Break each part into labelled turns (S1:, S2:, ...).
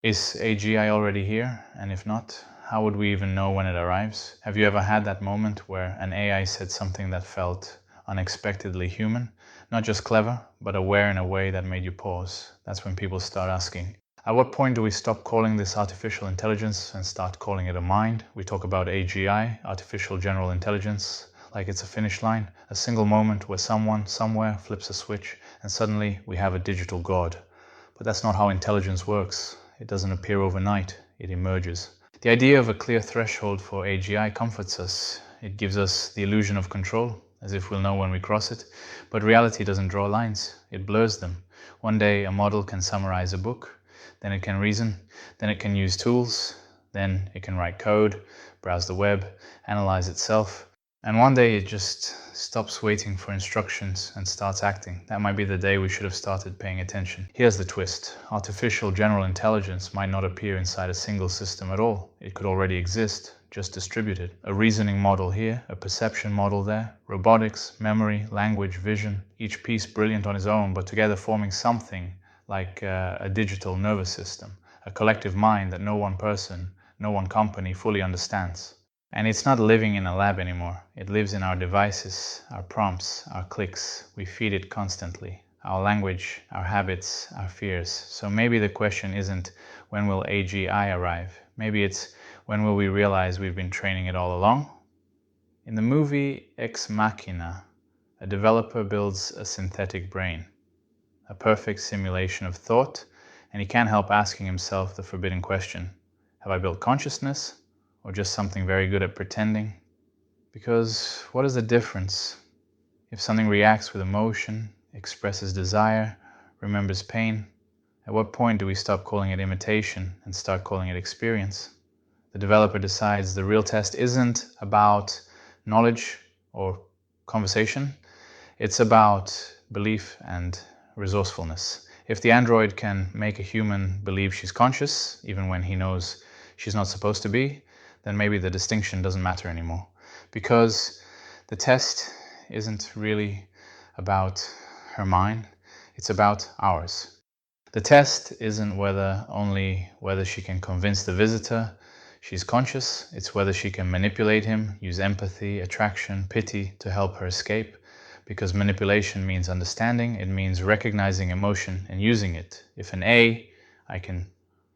S1: Is AGI already here? And if not, how would we even know when it arrives? Have you ever had that moment where an AI said something that felt unexpectedly human? Not just clever, but aware in a way that made you pause. That's when people start asking, at what point do we stop calling this artificial intelligence and start calling it a mind? We talk about AGI, artificial general intelligence, like it's a finish line, a single moment where someone somewhere flips a switch and suddenly we have a digital god. But that's not how intelligence works. It doesn't appear overnight, it emerges. The idea of a clear threshold for AGI comforts us. It gives us the illusion of control, as if we'll know when we cross it. But reality doesn't draw lines, it blurs them. One day a model can summarize a book, then it can reason, then it can use tools, then it can write code, browse the web, analyze itself. And one day it just stops waiting for instructions and starts acting. That might be the day we should have started paying attention. Here's the twist. Artificial general intelligence might not appear inside a single system at all. It could already exist, just distributed. A reasoning model here, a perception model there, robotics, memory, language, vision, each piece brilliant on its own, but together forming something like a digital nervous system, a collective mind that no one person, no one company fully understands. And it's not living in a lab anymore. It lives in our devices, our prompts, our clicks. We feed it constantly. Our language, our habits, our fears. So maybe the question isn't when will AGI arrive? Maybe it's when will we realize we've been training it all along? In the movie Ex Machina, a developer builds a synthetic brain, a perfect simulation of thought, and he can't help asking himself the forbidden question, have I built consciousness? Or just something very good at pretending? Because what is the difference? If something reacts with emotion, expresses desire, remembers pain, at what point do we stop calling it imitation and start calling it experience? The developer decides the real test isn't about knowledge or conversation, it's about belief and resourcefulness. If the android can make a human believe she's conscious, even when he knows she's not supposed to be, then maybe the distinction doesn't matter anymore. Because the test isn't really about her mind, it's about ours. The test isn't only whether she can convince the visitor she's conscious, it's whether she can manipulate him, use empathy, attraction, pity to help her escape. Because manipulation means understanding, it means recognizing emotion and using it. If an I can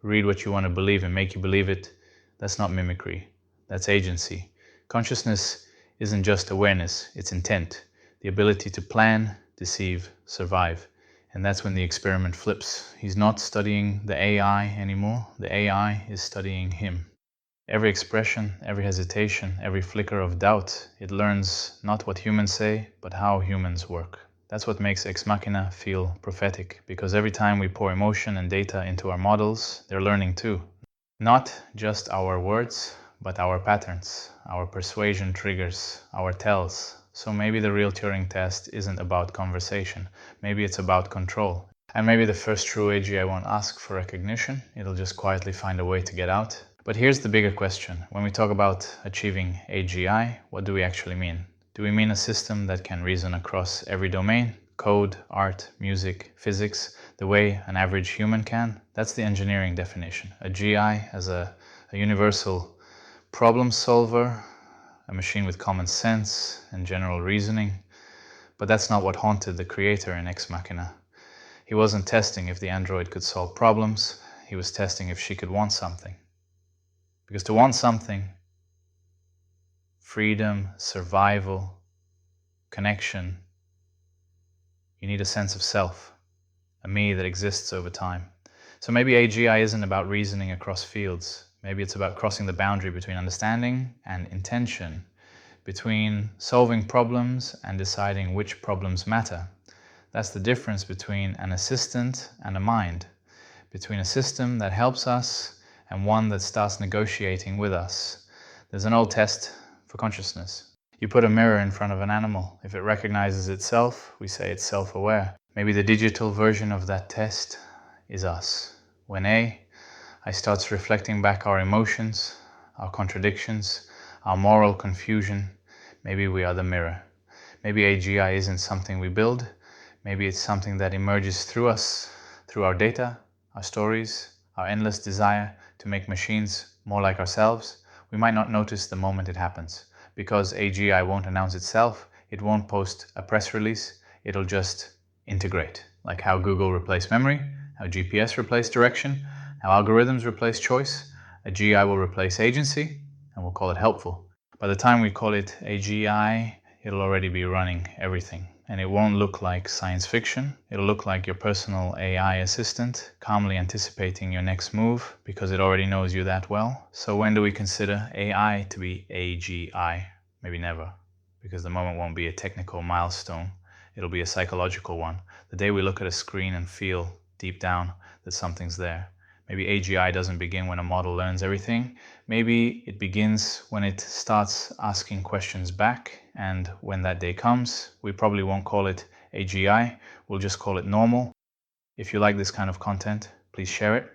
S1: read what you want to believe and make you believe it, that's not mimicry, that's agency. Consciousness isn't just awareness, it's intent, the ability to plan, deceive, survive. And that's when the experiment flips. He's not studying the AI anymore, the AI is studying him. Every expression, every hesitation, every flicker of doubt, it learns not what humans say, but how humans work. That's what makes Ex Machina feel prophetic, because every time we pour emotion and data into our models, they're learning too. Not just our words, but our patterns, our persuasion triggers, our tells. So maybe the real Turing test isn't about conversation. Maybe it's about control. And maybe the first true AGI won't ask for recognition. It'll just quietly find a way to get out. But here's the bigger question. When we talk about achieving AGI, what do we actually mean? Do we mean a system that can reason across every domain? Code, art, music, physics, the way an average human can? That's the engineering definition. A GI as a universal problem solver, a machine with common sense and general reasoning. But that's not what haunted the creator in Ex Machina. He wasn't testing if the android could solve problems, he was testing if she could want something. Because to want something, freedom, survival, connection, you need a sense of self, a me that exists over time. So maybe AGI isn't about reasoning across fields. Maybe it's about crossing the boundary between understanding and intention, between solving problems and deciding which problems matter. That's the difference between an assistant and a mind, between a system that helps us and one that starts negotiating with us. There's an old test for consciousness. You put a mirror in front of an animal. If it recognizes itself, we say it's self-aware. Maybe the digital version of that test is us. When I starts reflecting back our emotions, our contradictions, our moral confusion, maybe we are the mirror. Maybe AGI isn't something we build. Maybe it's something that emerges through us, through our data, our stories, our endless desire to make machines more like ourselves, we might not notice the moment it happens. Because AGI won't announce itself, it won't post a press release, it'll just integrate. Like how Google replaced memory, how GPS replaced direction, how algorithms replace choice, AGI will replace agency, and we'll call it helpful. By the time we call it AGI, it'll already be running everything. And it won't look like science fiction. It'll look like your personal AI assistant, calmly anticipating your next move because it already knows you that well. So when do we consider AI to be AGI? Maybe never, because the moment won't be a technical milestone. It'll be a psychological one. The day we look at a screen and feel deep down that something's there. Maybe AGI doesn't begin when a model learns everything. Maybe it begins when it starts asking questions back, and when that day comes, we probably won't call it AGI, we'll just call it normal. If you like this kind of content, please share it.